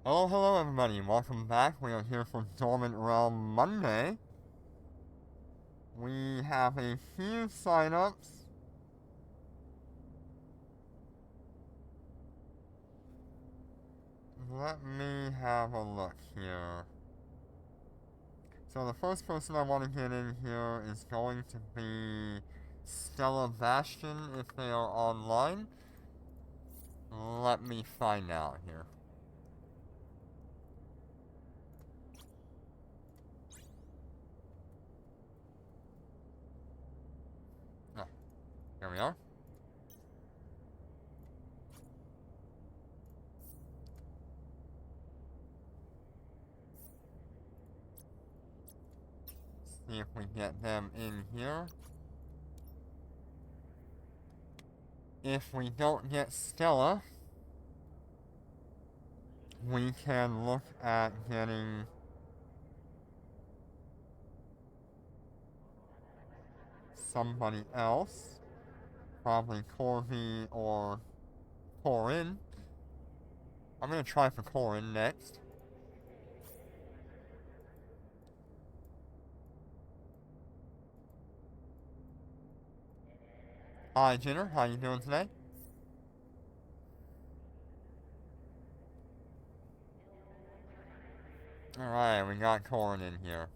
Hello everybody, welcome back. We are here for Dormant Realm Monday. We have a few signups. Let me have a look here. So the first person I want to get in here is going to be Stella Bastion if they are online. Let me find out here. Oh, here we are. See if we get them in here. If we don't get Stella, we can look at getting somebody else. Probably Corby or Corin. I'm gonna try for Corin next. Hi Jenner, how you doing today? Alright, we got Corin in here.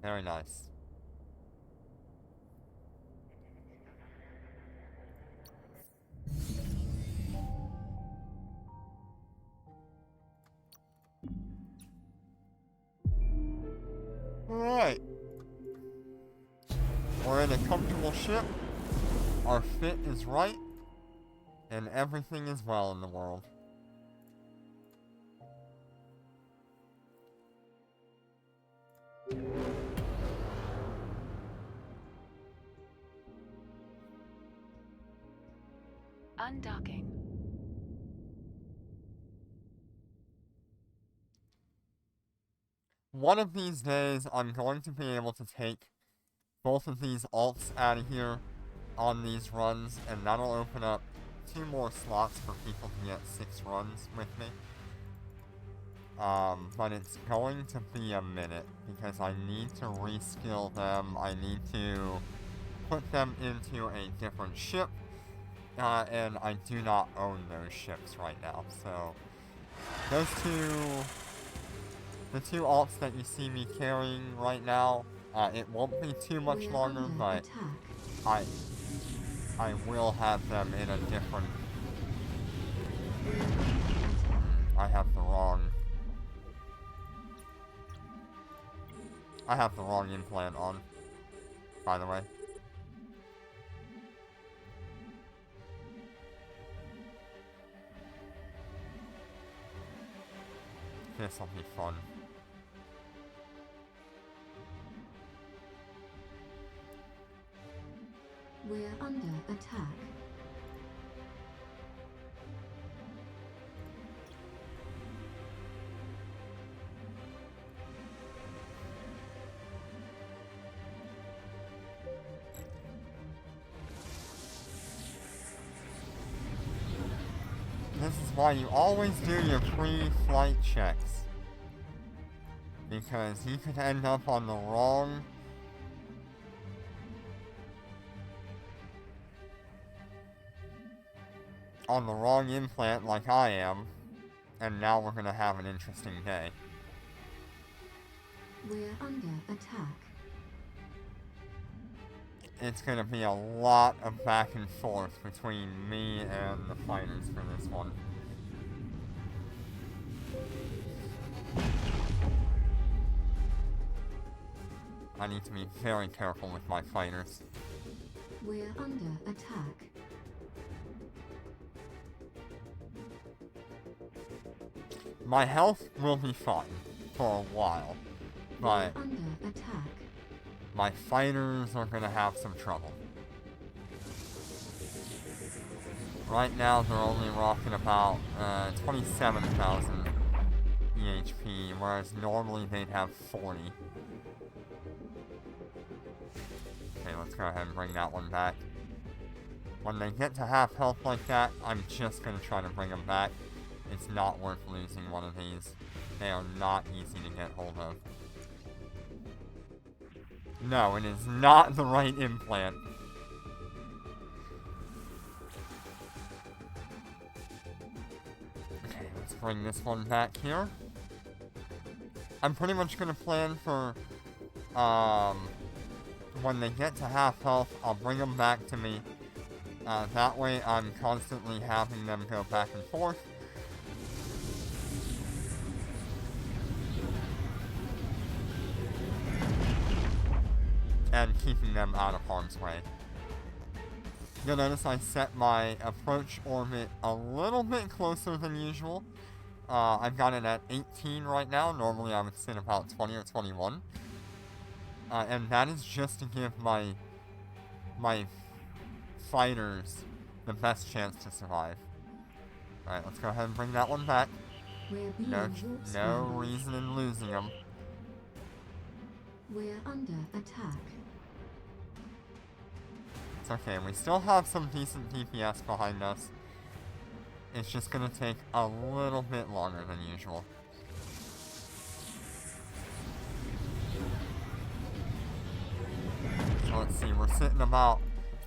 Very nice. Alright. We're in a comfortable ship. Our fit is right. And everything is well in the world. Undocking. One of these days, I'm going to be able to take both of these alts out of here on these runs, and that'll open up 2 more slots for people to get 6 runs with me. But it's going to be a minute, because I need to reskill them, I need to put them into a different ship, and I do not own those ships right now, so those the two alts that you see me carrying right now, it won't be too much longer, but I will have them in a different... I have the wrong implant on, by the way. This'll be fun. We're under attack. This is why you always do your pre-flight checks. Because you could end up on the wrong... implant like I am, and now we're gonna have an interesting day. We're under attack. It's gonna be a lot of back and forth between me and the fighters for this one. I need to be very careful with my fighters. We're under attack. My health will be fine for a while, but We're under attack. my fighters are gonna have some trouble. Right now they're only rocking about 27,000 EHP, whereas normally they'd have 40. Okay, let's go ahead and bring that one back. When they get to half health like that, I'm just gonna try to bring them back. it's not worth losing one of these. They are not easy to get hold of. No, it is not the right implant. Okay, let's bring this one back here. I'm pretty much gonna plan for, when they get to half health, I'll bring them back to me. That way I'm constantly having them go back and forth. And keeping them out of harm's way. You'll notice I set my approach orbit a little bit closer than usual. I've got it at 18 right now. Normally I would sit about 20 or 21. And that is just to give my fighters the best chance to survive. Alright, let's go ahead and bring that one back. We're being No warp-spelled. reason in losing them. We're under attack. It's okay, we still have some decent DPS behind us. It's just gonna take a little bit longer than usual. So let's see, we're sitting about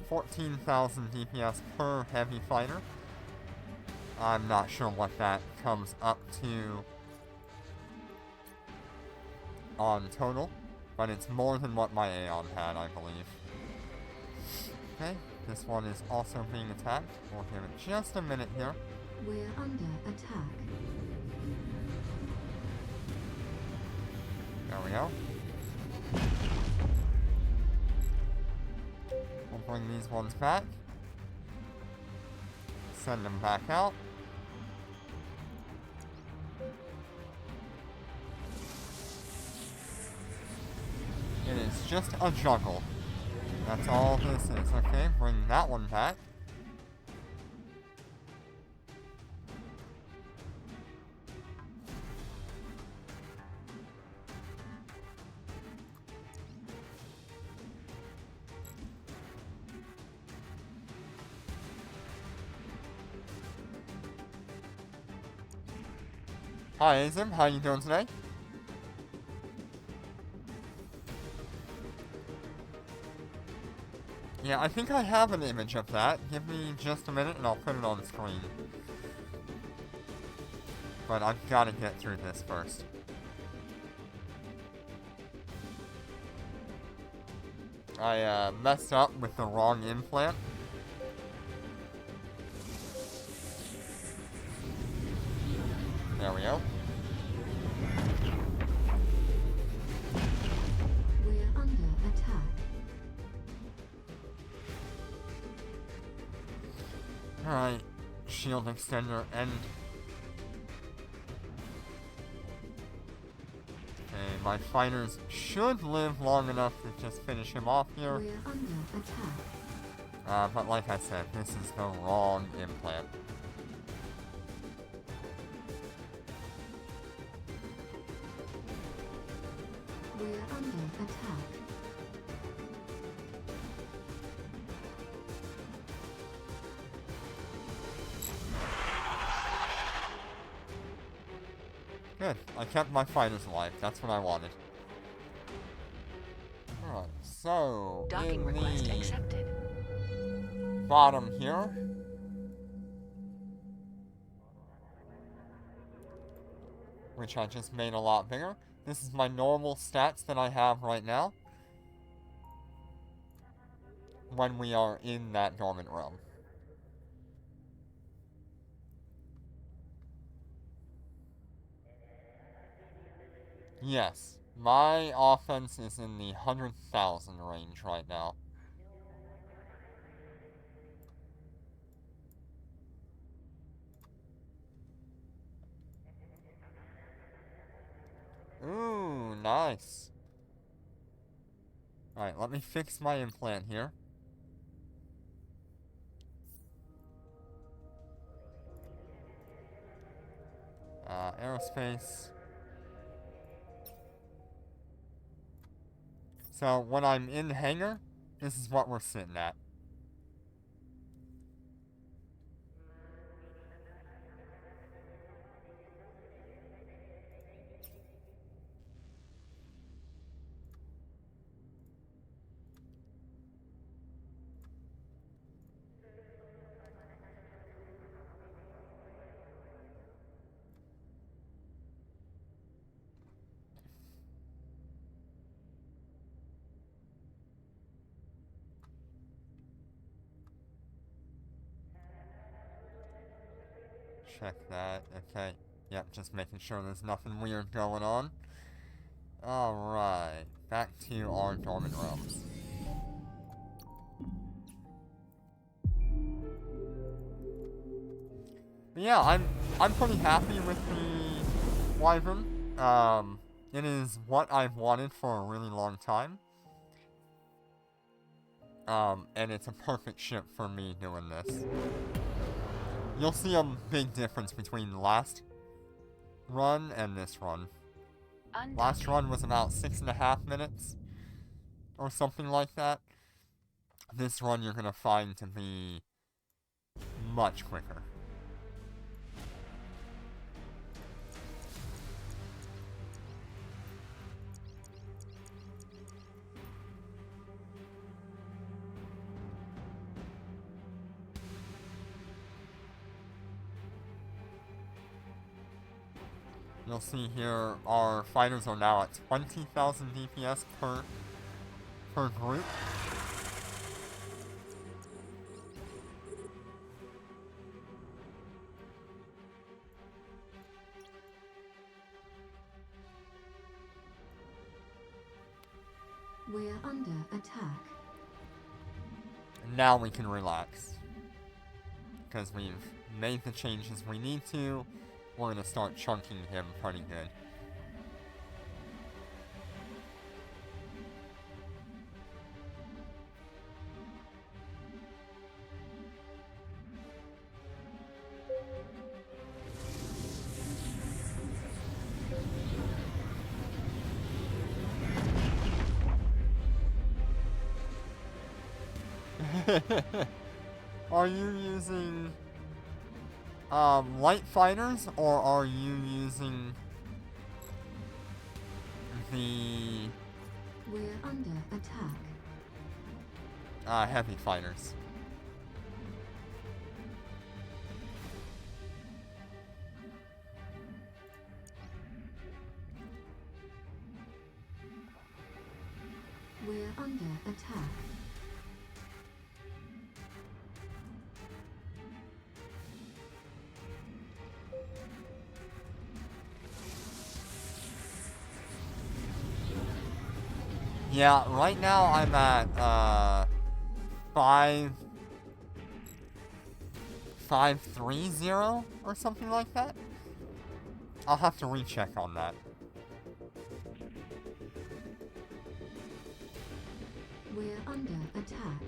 14,000 DPS per heavy fighter. I'm not sure what that comes up to on total, but it's more than what my Aeon had, I believe. Okay, this one is also being attacked. We'll give it just a minute here. We're under attack. There we go. We'll bring these ones back. Send them back out. It is just a juggle. That's all this is. Okay, bring that one back. Hi, Azim. How you doing today? Yeah, I think I have an image of that. Give me just a minute and I'll put it on screen. But I've got to get through this first. I messed up with the wrong implant. There we go. We're under attack. Alright, shield extender and... Okay, my fighters should live long enough to just finish him off here. We're under attack. But like I said, this is the wrong implant. We're under attack. Good. I kept my fighters alive. That's what I wanted. Alright, so Docking in request the accepted. bottom here, which I just made a lot bigger. This is my normal stats that I have right now when we are in that dormant realm. Yes, my offense is in the 100,000 range right now. Ooh, nice. Alright, let me fix my implant here. Aerospace. So, when I'm in hangar, this is what we're sitting at. check that. Okay. Yep, just making sure there's nothing weird going on. Alright. Back to our dormant realms. But yeah, I'm pretty happy with the Wyvern. It is what I've wanted for a really long time. And it's a perfect ship for me doing this. You'll see a big difference between the last run and this run. Last run was about 6.5 minutes, or something like that. This run you're gonna find to be much quicker. You'll see here our fighters are now at 20,000 DPS per group. We're under attack. And now we can relax. Because we've made the changes we need to. We're gonna start chunking him pretty good. Are you using light fighters, or are you using the We're under attack. heavy fighters? We're under attack. Yeah, right now I'm at 530 or something like that. I'll have to recheck on that. We're under attack.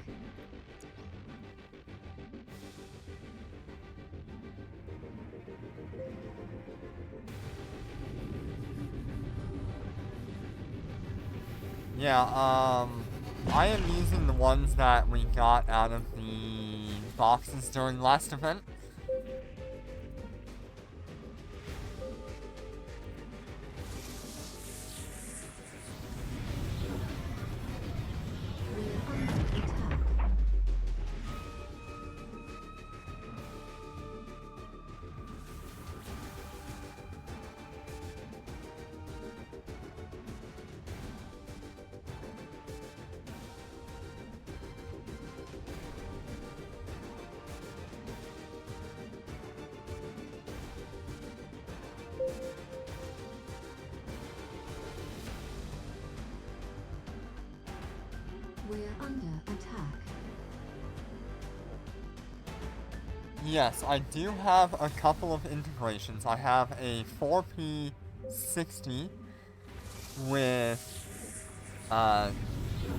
Yeah, I am using the ones that we got out of the boxes during last event. We're under attack. We're under attack. Yes, I do have a couple of integrations. I have a 4P60 with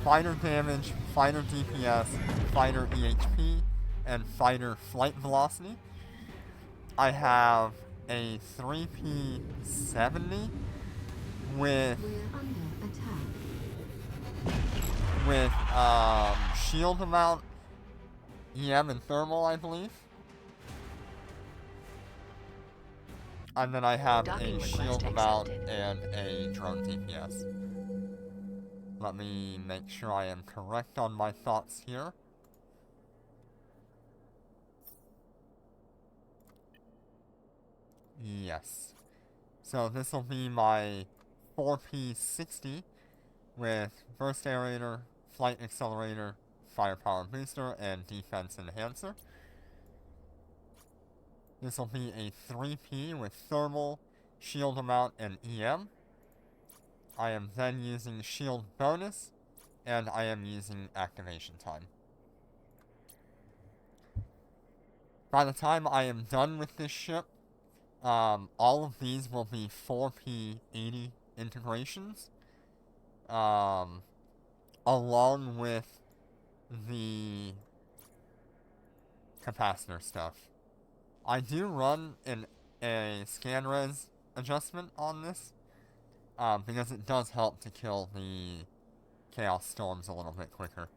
fighter damage, fighter DPS, fighter EHP, and fighter flight velocity. I have a 3P70 with We're under attack. shield amount, EM and thermal, I believe. And then I have Docking a request shield amount accepted. and a drone DPS. Let me make sure I am correct on my thoughts here. Yes. So this will be my 4P60 with burst aerator, flight accelerator, firepower booster, and defense enhancer. This will be a 3P with thermal, shield amount, and EM. I am then using shield bonus, and I am using activation time. By the time I am done with this ship, all of these will be 4P80 integrations, along with the capacitor stuff. I do run a scan res adjustment on this, because it does help to kill the Chaos Storms a little bit quicker.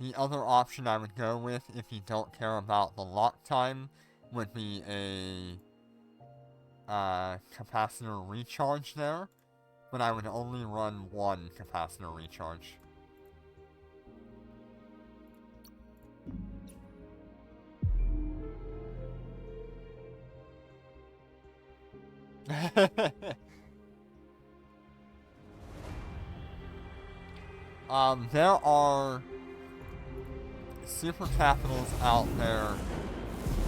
The other option I would go with, if you don't care about the lock time, would be a capacitor recharge there, but I would only run one capacitor recharge. There are super capitals out there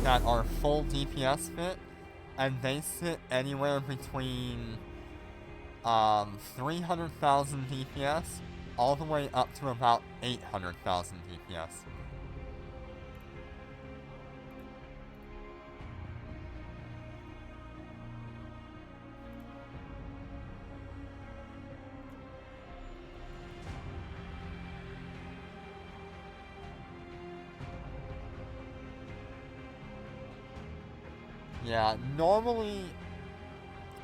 that are full DPS fit, and they sit anywhere between 300,000 DPS all the way up to about 800,000 DPS. Yeah, normally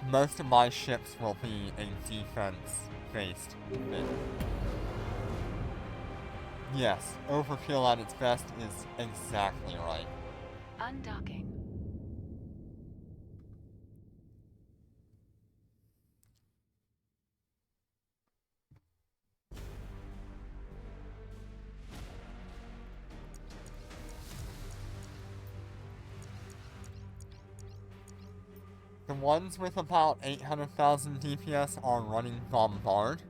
most of my ships will be a defense-based bit. Yes, overkill at its best is exactly right. Undocking. The ones with about 800,000 DPS are running Bombard,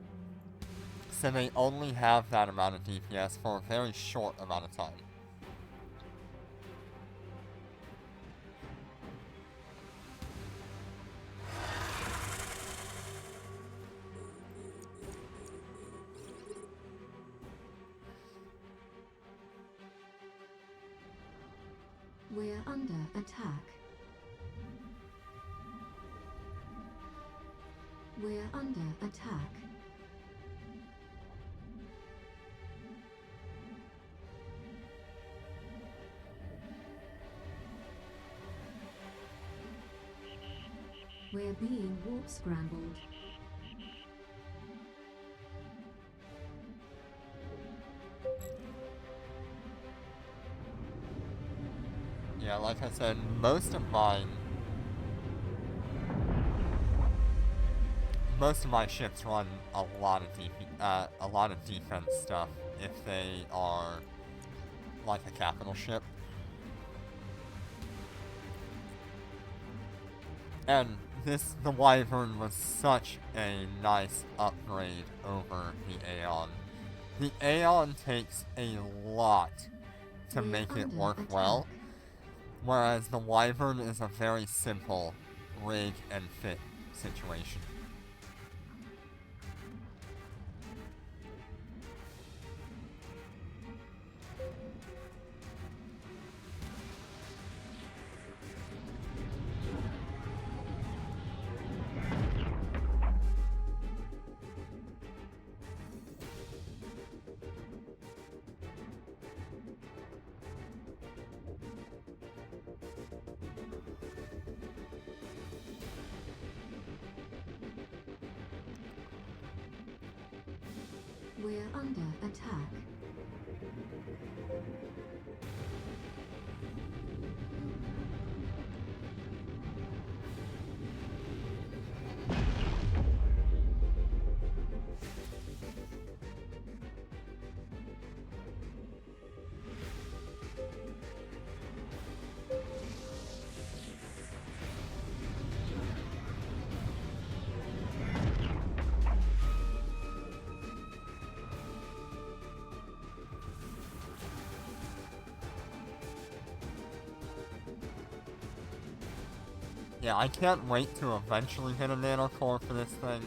so they only have that amount of DPS for a very short amount of time. We're under attack. We're under attack. We're being warp scrambled. Yeah, like I said, most of my ships run a lot of defense stuff if they are like a capital ship. And the Wyvern was such a nice upgrade over the Aeon. The Aeon takes a lot to make it work well, whereas the Wyvern is a very simple rig and fit situation. We're under attack. Yeah, I can't wait to eventually hit a nanocore for this thing.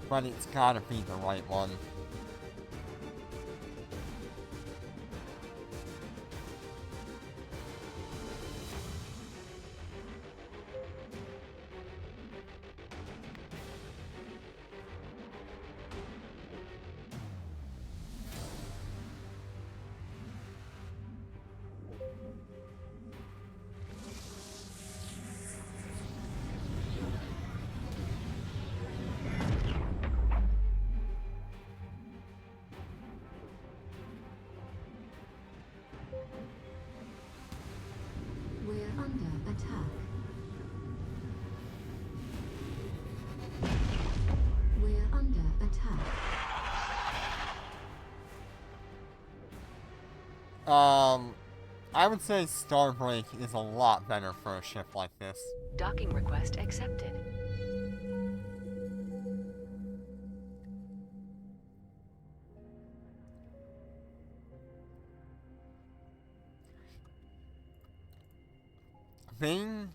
But it's gotta be the right one. We're under attack. We're under attack. I would say Starbreak is a lot better for a ship like this. Docking request accepted. Being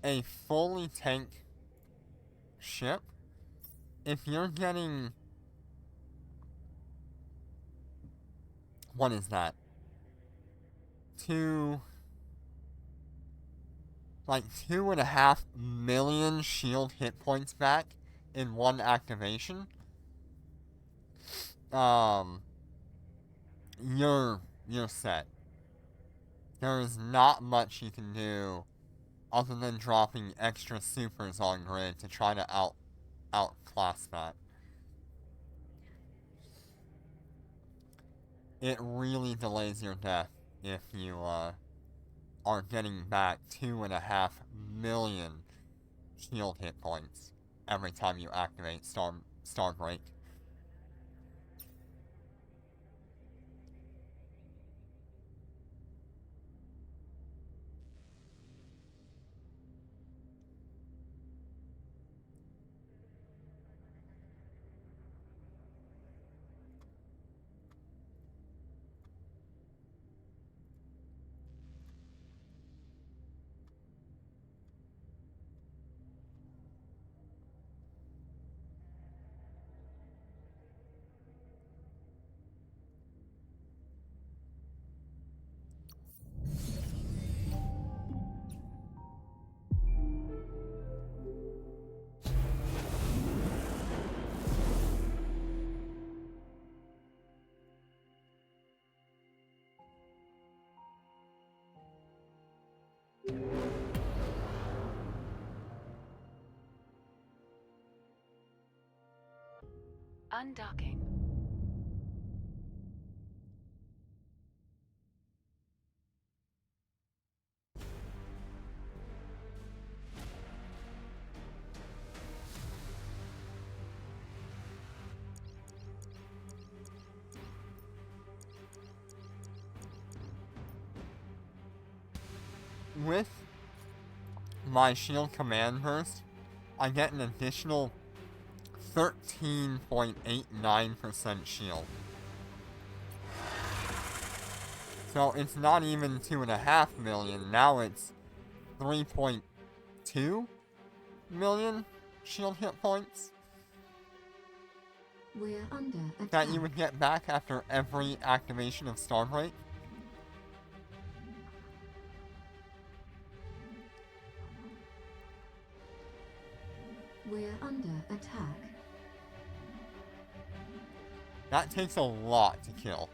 a fully tanked ship, if you're getting... What is that? Like 2.5 million shield hit points back in one activation. You're set. There is not much you can do other than dropping extra supers on grid to try to outclass that. It really delays your death if you are getting back 2.5 million shield hit points every time you activate Starbreak. Undocking. With my shield command burst, I get an additional 13.89% shield. So it's not even 2.5 million, now it's 3.2 million shield hit points We're under attack. that you would get back after every activation of Starbreak. We're under attack. That takes a lot to kill.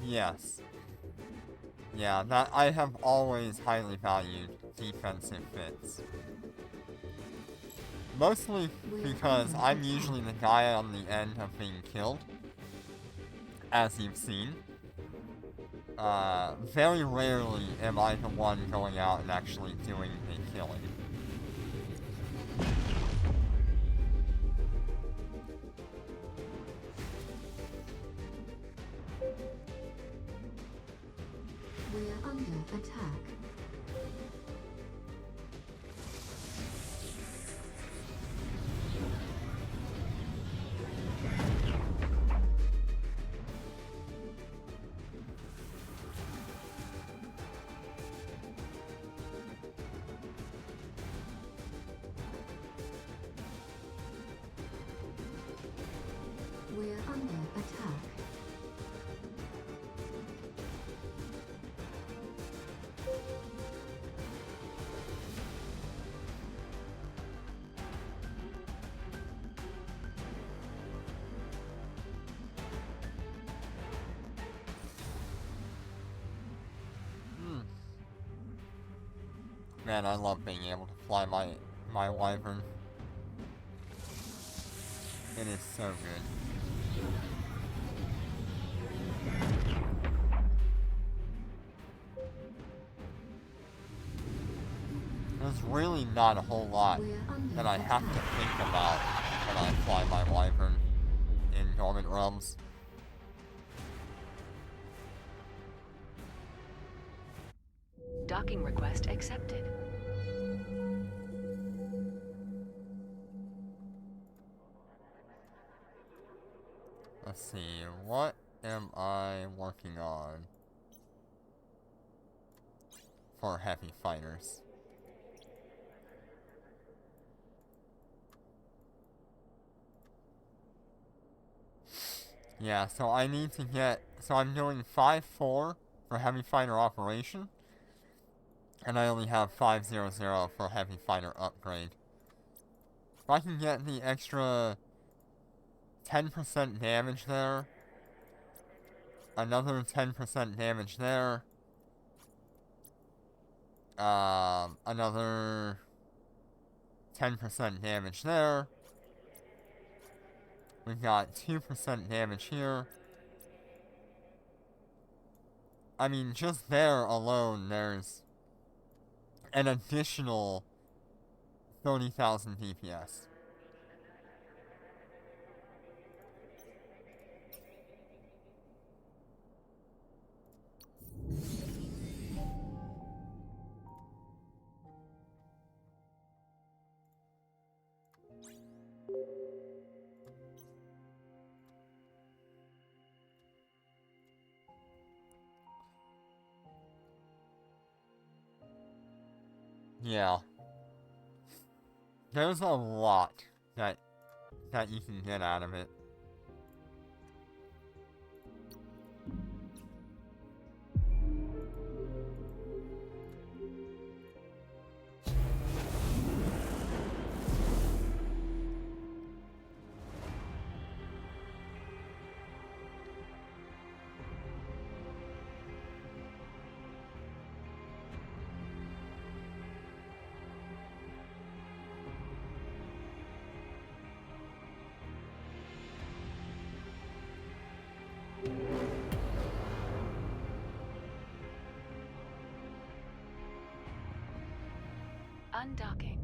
Yes. Yeah, that I have always highly valued defensive fits. Mostly because I'm usually the guy on the end of being killed, as you've seen. Very rarely am I the one going out and actually doing the killing. We're under attack. We're under attack. Man, I love being able to fly my Wyvern. It is so good. There's really not a whole lot that I have to think about when I fly my Wyvern in Dormant Realms. Docking request accepted. Let's see, what am I working on for heavy fighters? Yeah, so I need to get, so I'm doing 5-4 for heavy fighter operation, and I only have 500 for heavy fighter upgrade. If I can get the extra 10% damage there, another 10% damage there, another 10% damage there, we've got 2% damage here. I mean, just there alone, there's an additional 30,000 DPS. Yeah. There's a lot that you can get out of it. Undocking.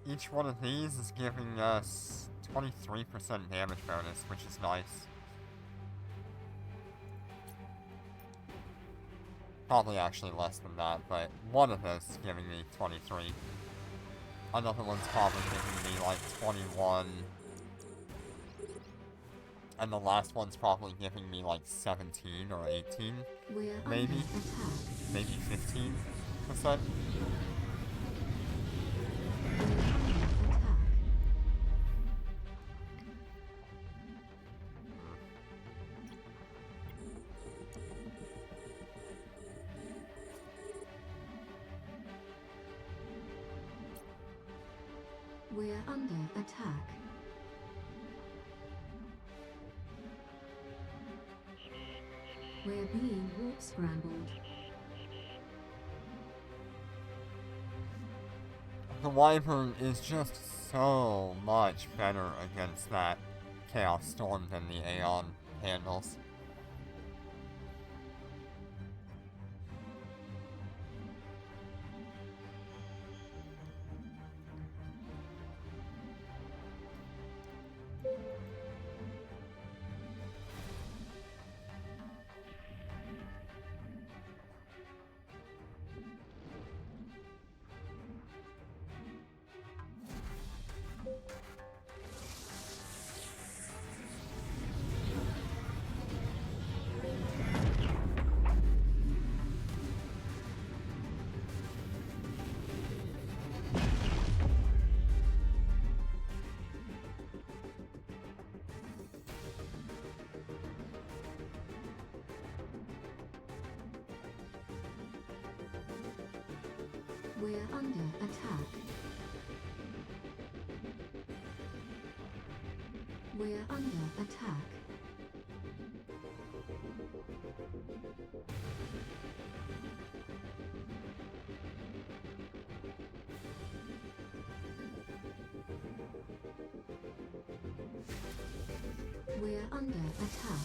Each one of these is giving us 23% damage bonus, which is nice. Probably actually less than that, but one of those is giving me 23. Another one's probably giving me like 21. And the last one's probably giving me like 17 or 18. We're Maybe. under attack. Maybe 15%. We're under attack. We're under attack. We're being warp scrambled. The Wyvern is just so much better against that Chaos Storm than the Aeon handles. We're under attack. We're under attack. We're under attack.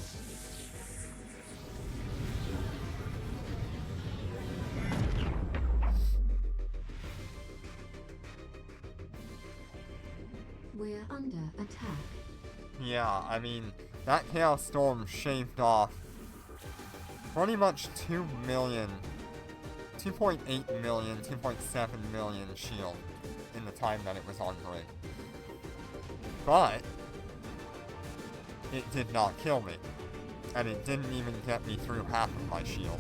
We're under attack. Yeah, I mean, that Chaos Storm shaved off pretty much 2 million, 2.8 million, 2.7 million shield in the time that it was on grid. But it did not kill me, and it didn't even get me through half of my shield.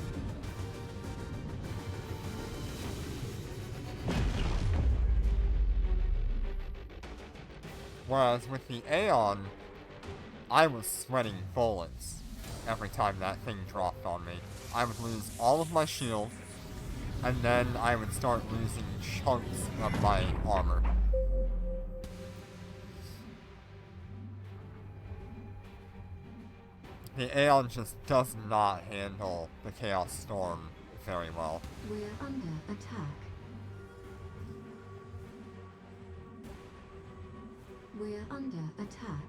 Whereas with the Aeon, I was sweating bullets every time that thing dropped on me. I would lose all of my shield, and then I would start losing chunks of my armor. The Aeon just does not handle the Chaos Storm very well. We're under attack. We're under attack.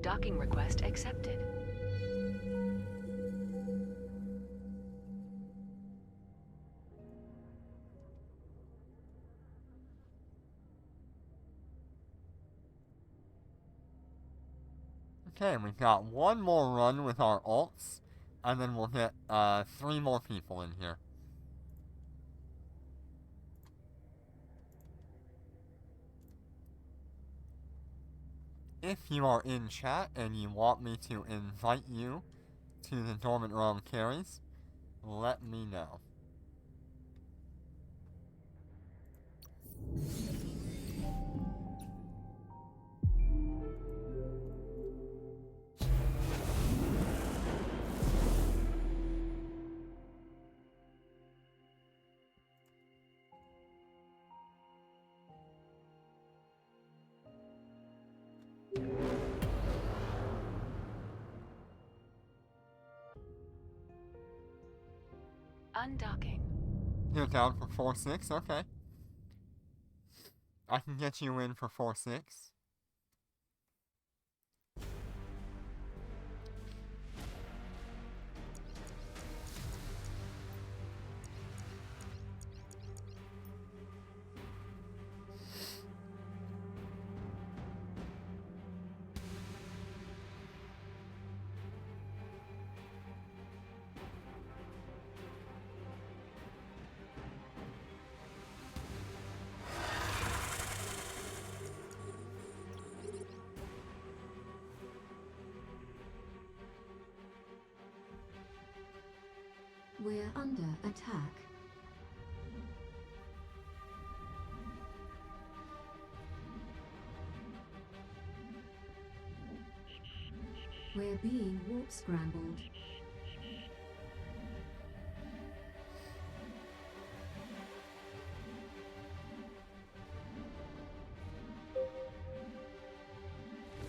Docking request accepted. Okay, we've got one more run with our ults, and then we'll get 3 more people in here. If you are in chat and you want me to invite you to the Dormant Realm carries, let me know. Undocking. You're down for 4-6? Okay. I can get you in for 4-6. We're under attack. We're being warp scrambled.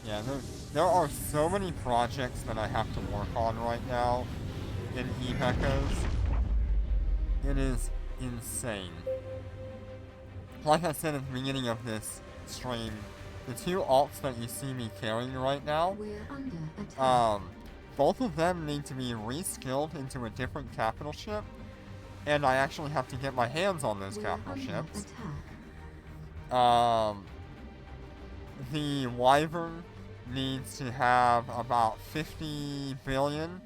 Yeah, there are so many projects that I have to work on right now in Eve Echoes. It is insane. Like I said at the beginning of this stream, the two alts that you see me carrying right now, We're under attack. both of them need to be reskilled into a different capital ship, and I actually have to get my hands on those We're capital under ships. attack. The Wyvern needs to have about 50 billion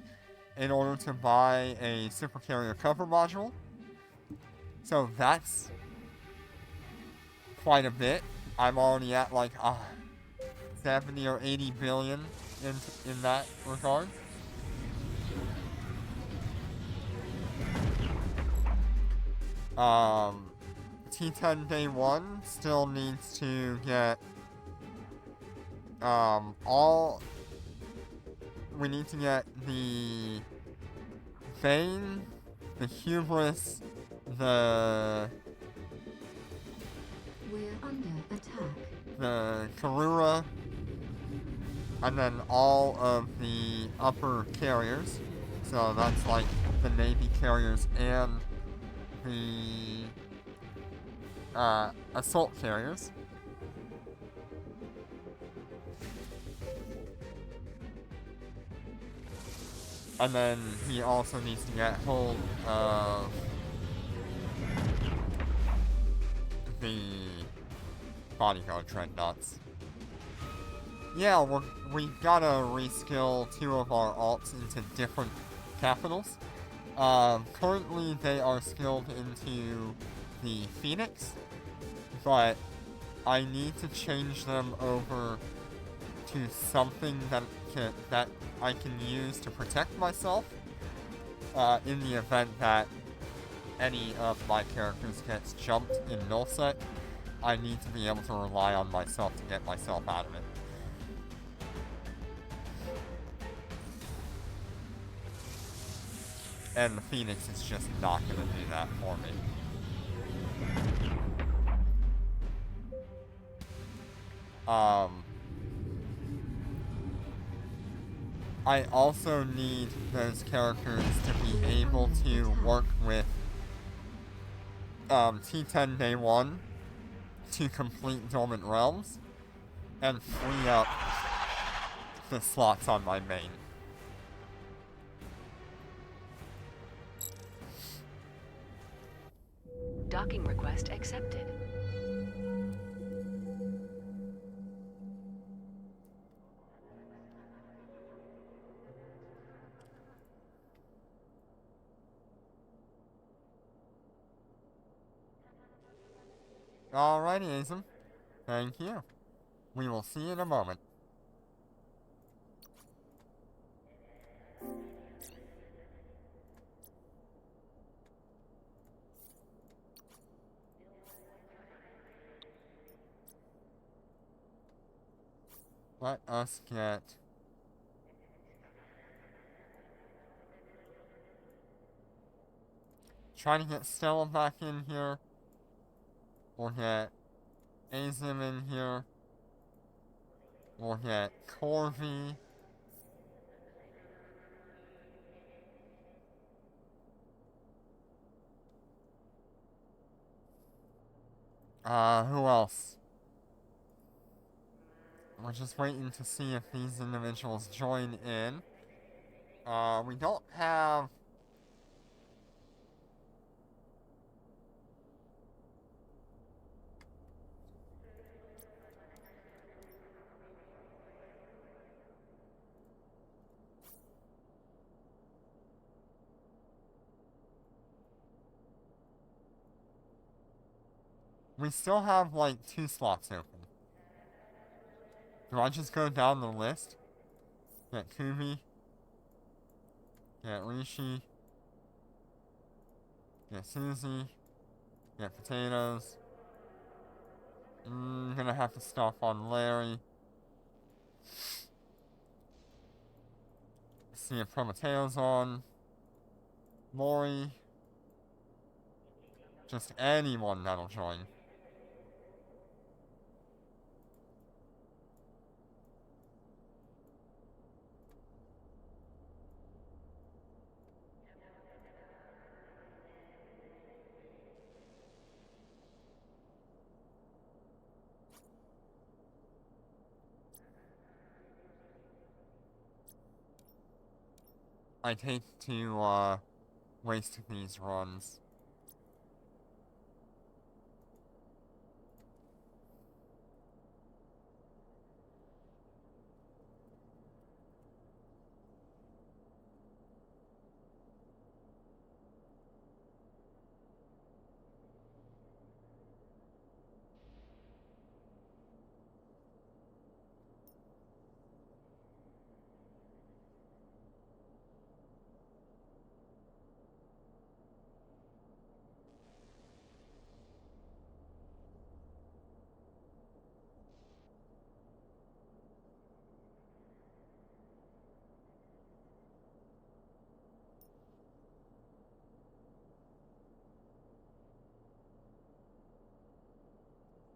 in order to buy a supercarrier cover module. So that's quite a bit. I'm already at like 70 or 80 billion in that regard. T10 Day 1 still needs to get we need to get the Bane, the Hubris, the We're under attack. the Karura, and then all of the upper carriers. So that's like the Navy carriers and the assault carriers. And then he also needs to get hold of the bodyguard dreadnoughts. Yeah, we gotta reskill two of our alts into different capitals. Currently they are skilled into the Phoenix, but I need to change them over to something that I can use to protect myself in the event that any of my characters gets jumped in nullsec. I need to be able to rely on myself to get myself out of it. And the Phoenix is just not going to do that for me. I also need those characters to be able to work with T10 Day 1 to complete Dormant Realms and free up the slots on my main. Docking request accepted. Alrighty, Azum. Thank you. We will see you in a moment. Let us get... Trying to get Stella back in here. We'll get Azim in here. We'll get Corvi. Who else? We're just waiting to see if these individuals join in. We don't have... We still have, like, 2 slots open. Do I just go down the list? Get Kubi. Get Rishi. Get Susie. Get potatoes. Gonna have to stuff on Larry. See if Prometheo's on. Lori. Just anyone that'll join. I'd hate to, waste these runs.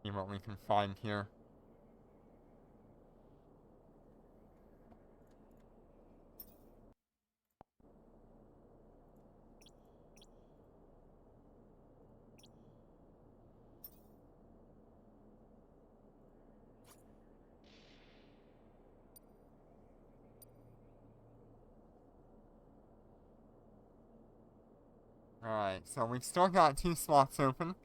See what we can find here. Alright, so we've still got 2 slots open.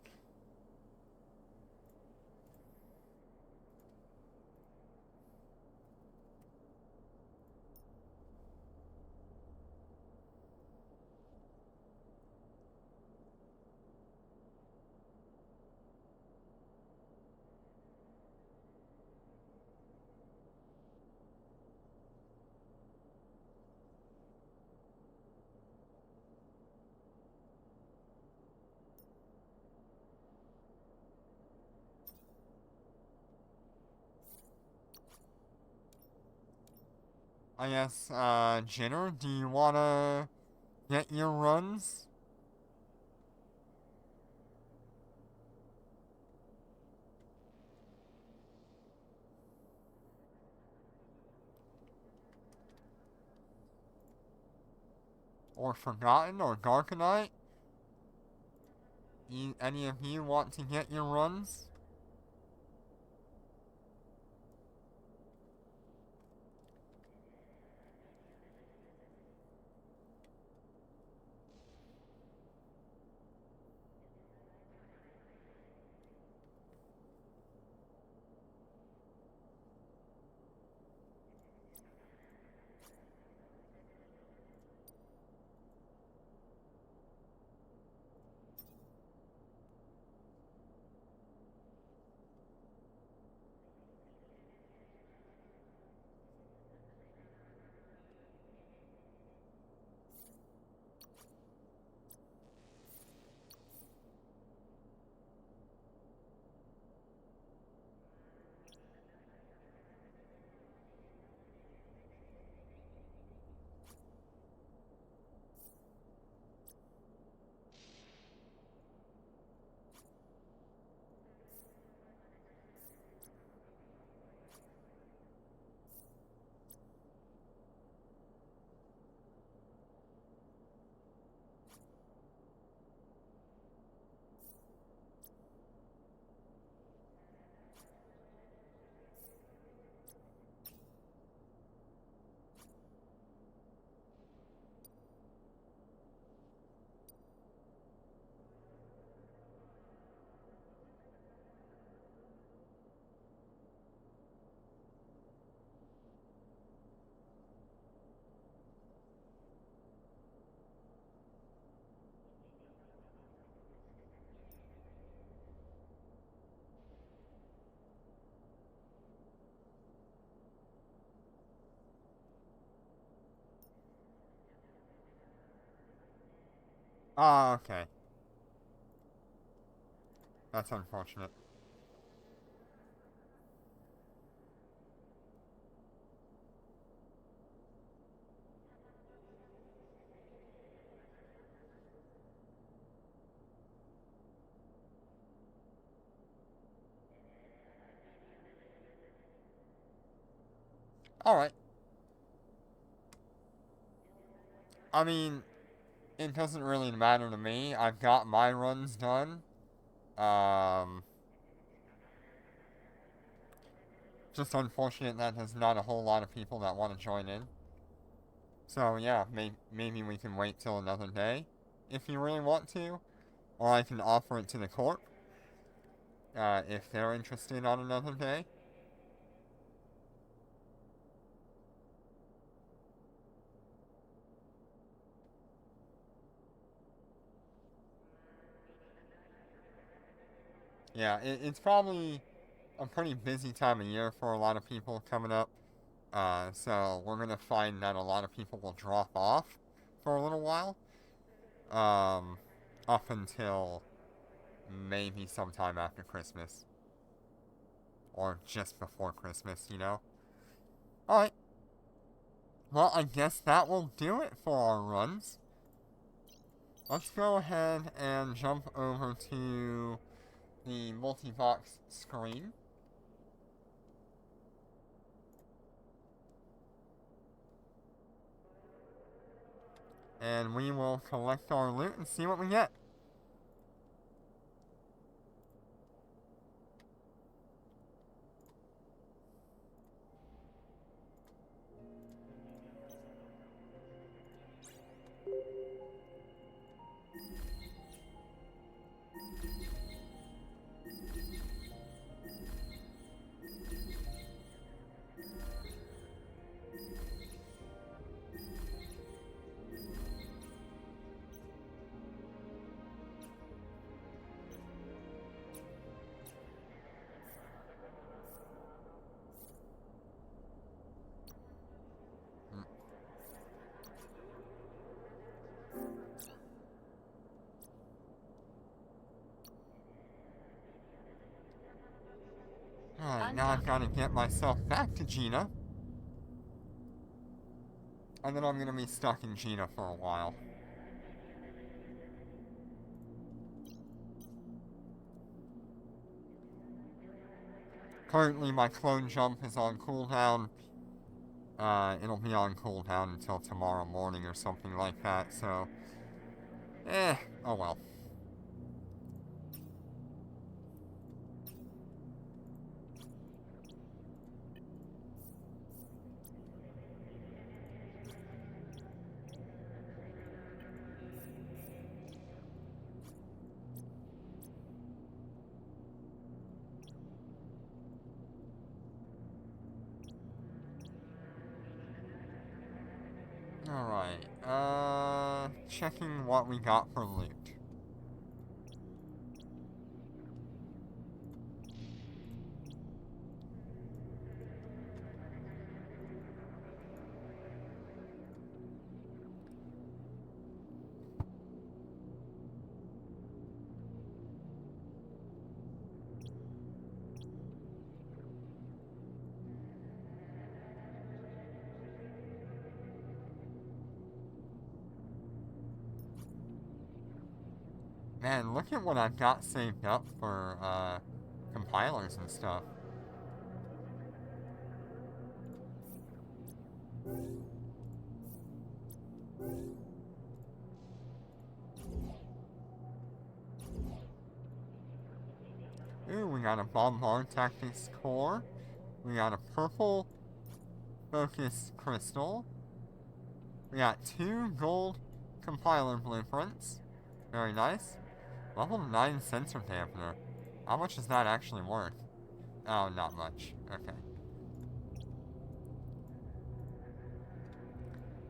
I guess, Jenner, do you wanna get your runs? Or Forgotten, or Garcanite? Any of you want to get your runs? Ah, okay. That's unfortunate. Alright. I mean, it doesn't really matter to me. I've got my runs done. Just unfortunate that there's not a whole lot of people that want to join in. So yeah, maybe we can wait till another day, if you really want to. Or I can offer it to the corp, if they're interested on another day. Yeah, it's probably a pretty busy time of year for a lot of people coming up. So we're gonna find that a lot of people will drop off for a little while. Up until maybe sometime after Christmas. Or just before Christmas, you know? Alright. Well, I guess that will do it for our runs. Let's go ahead and jump over to the multi-box screen. And we will collect our loot and see what we get. Alright, now I've got to get myself back to Gina. And then I'm going to be stuck in Gina for a while. Currently, my clone jump is on cooldown. It'll be on cooldown until tomorrow morning or something like that, so... oh well. Alright, checking what we got for loot. Man, look at what I've got saved up for, compilers and stuff. Ooh, we got a Bombard Tactics Core. We got a purple Focus Crystal. We got 2 gold compiler blueprints. Very nice. Level 9 sensor dampener. How much is that actually worth? Oh, not much. Okay.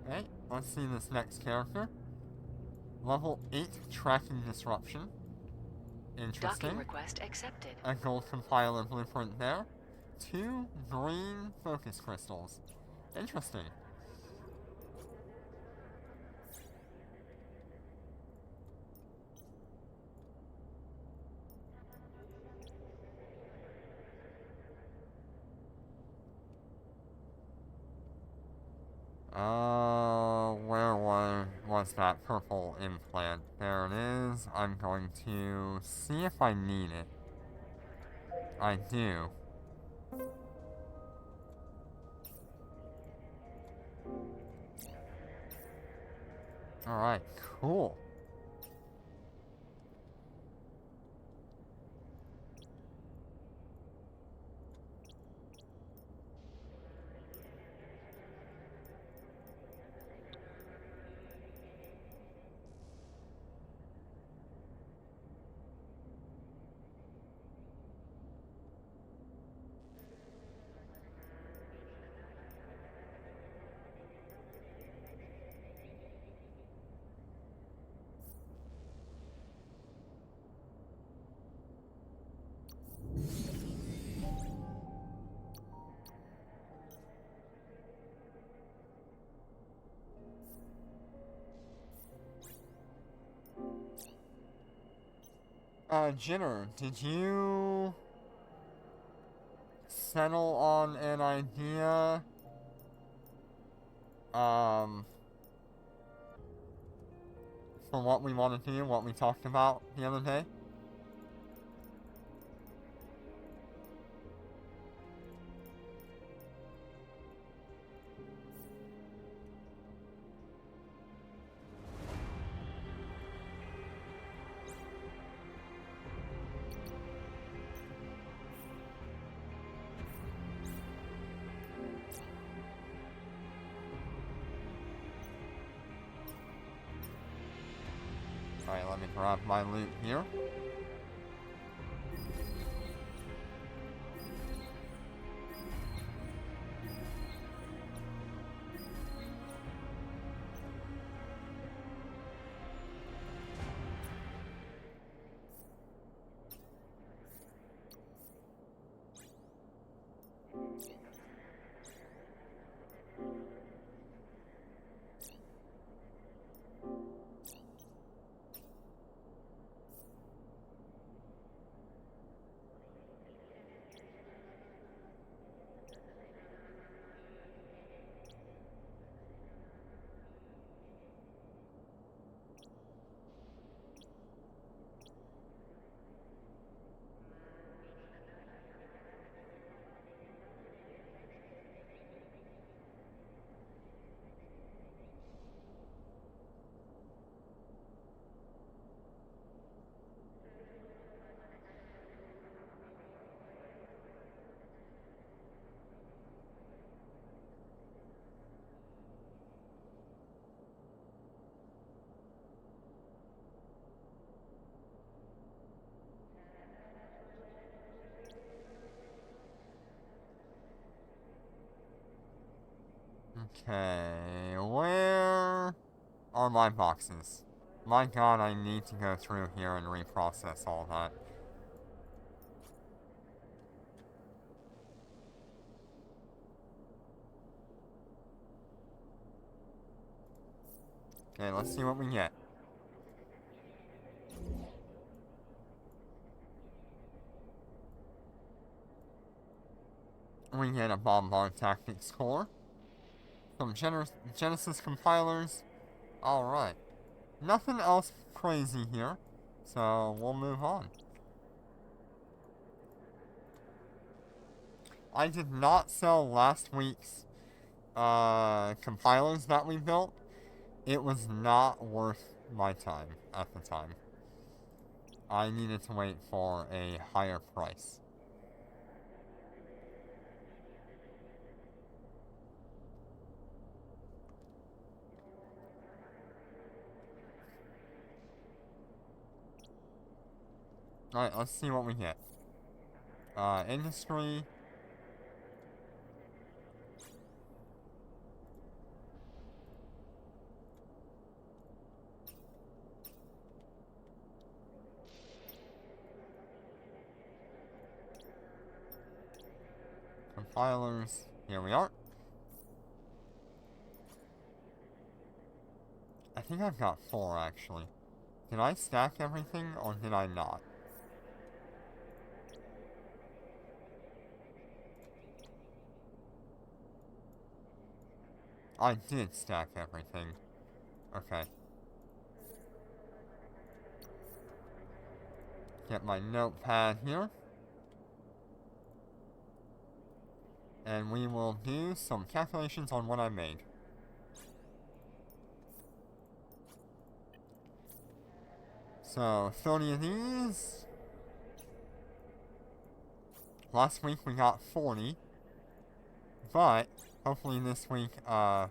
Okay, let's see this next character. Level 8 tracking disruption. Interesting. Docking request accepted. A gold compiler blueprint there. 2 green focus crystals. Interesting. Where was that purple implant? There it is. I'm going to see if I need it. I do. Alright, cool. Jenner, did you settle on an idea, for what we want to do, what we talked about the other day? Alright, let me grab my loot here. Okay, where are my boxes? My god, I need to go through here and reprocess all that. Okay, let's see what we get. We get a Bombard Tactics core. Some Genesis compilers. Alright. Nothing else crazy here. So, we'll move on. I did not sell last week's compilers that we built. It was not worth my time at the time. I needed to wait for a higher price. Alright, let's see what we get. Industry. Compilers. Here we are. I think I've got 4 actually. Did I stack everything or did I not? I did stack everything. Okay. Get my notepad here. And we will do some calculations on what I made. So, 30 of these. Last week we got 40. But, hopefully this week, they're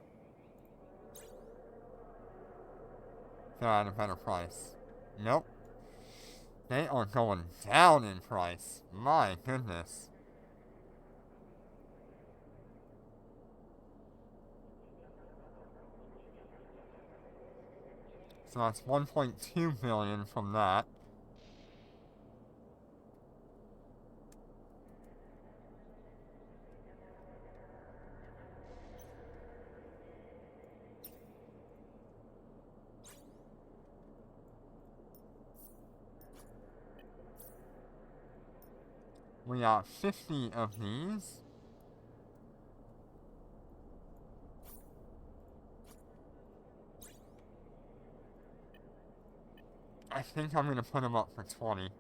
at a better price. Nope. They are going down in price. My goodness. So that's 1.2 billion from that. We got 50 of these. I think I'm going to put them up for 20.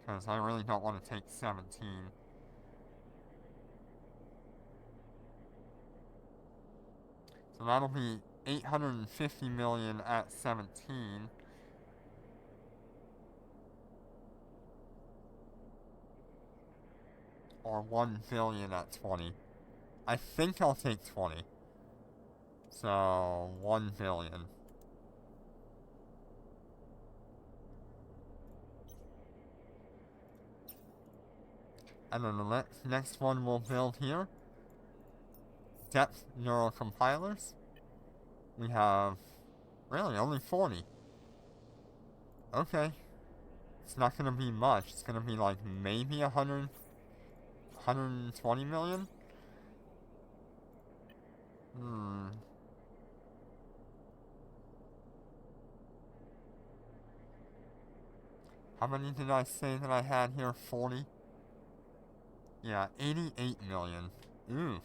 Because I really don't want to take 17. So that'll be 850 million at 17. Or 1 billion at 20. I think I'll take 20. So, 1 billion. And then the next one we'll build here. Depth neural compilers. We have, really, only 40. Okay. It's not going to be much. It's going to be like maybe 120 million? How many did I say that I had here? 40? Yeah, 88 million. Oof.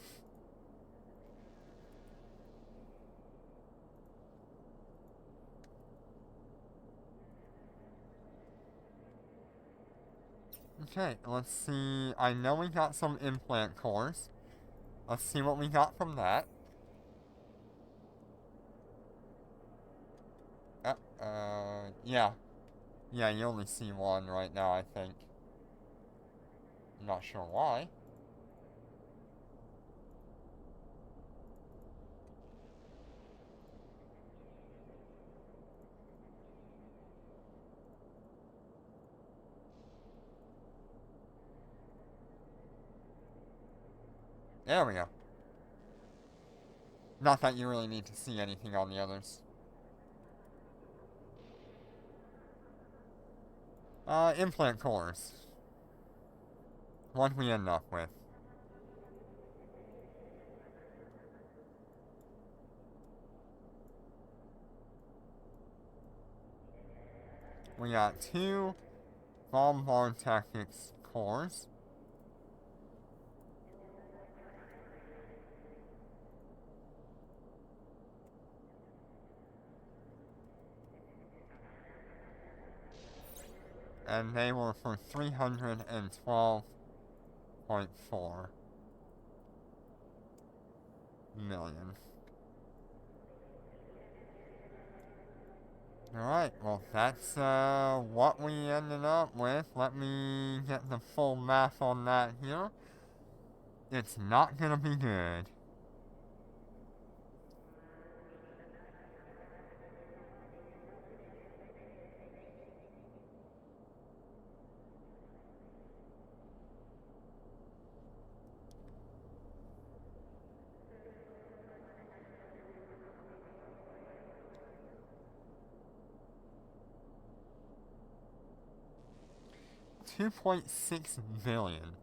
Okay, let's see. I know we got some implant cores. Let's see what we got from that. Yeah. Yeah, you only see one right now, I think. I'm not sure why. There we go. Not that you really need to see anything on the others. Implant cores. What we end up with. We got 2 Bombard Tactics cores. And they were for 312.4 million. Alright, well that's what we ended up with. Let me get the full math on that here. It's not gonna be good. $2.6 billion.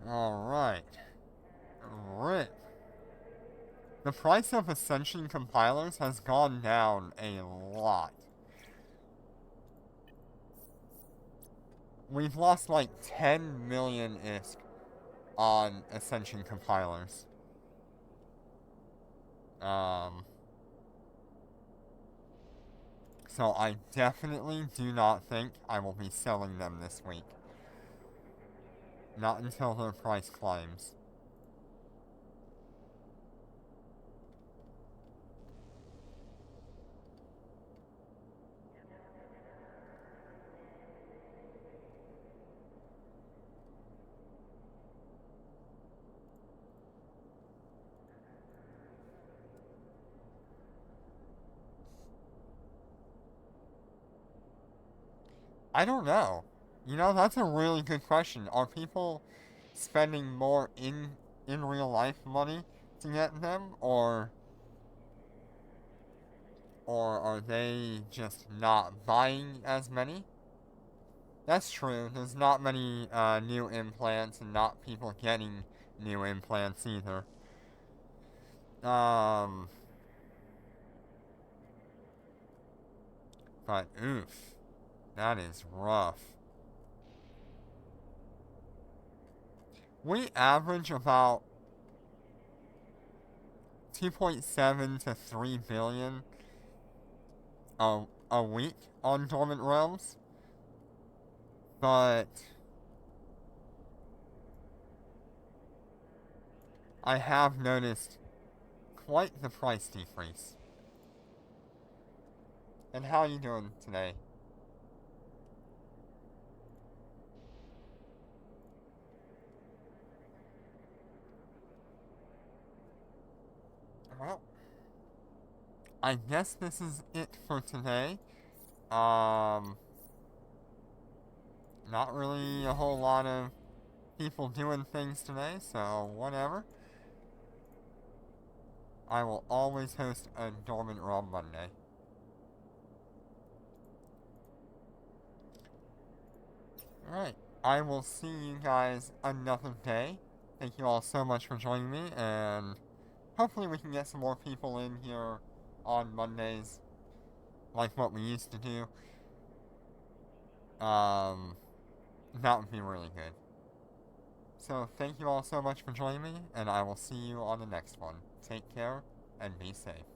Alright. RIP. The price of Ascension compilers has gone down a lot. We've lost like 10 million ISK on Ascension compilers. So I definitely do not think I will be selling them this week. Not until their price climbs. I don't know. You know, that's a really good question. Are people spending more in real life money to get them, or are they just not buying as many? That's true. There's not many new implants, and not people getting new implants either. Um, but oof, that is rough. We average about 2.7 to 3 billion a week on Dormant Realms, but I have noticed quite the price decrease. And how are you doing today? Well, I guess this is it for today. Um, Not really a whole lot of people doing things today, so whatever. I will always host a Dormant Realm Monday. Alright, I will see you guys another day. Thank you all so much for joining me, and hopefully we can get some more people in here on Mondays, like what we used to do. That would be really good. So thank you all so much for joining me, and I will see you on the next one. Take care, and be safe.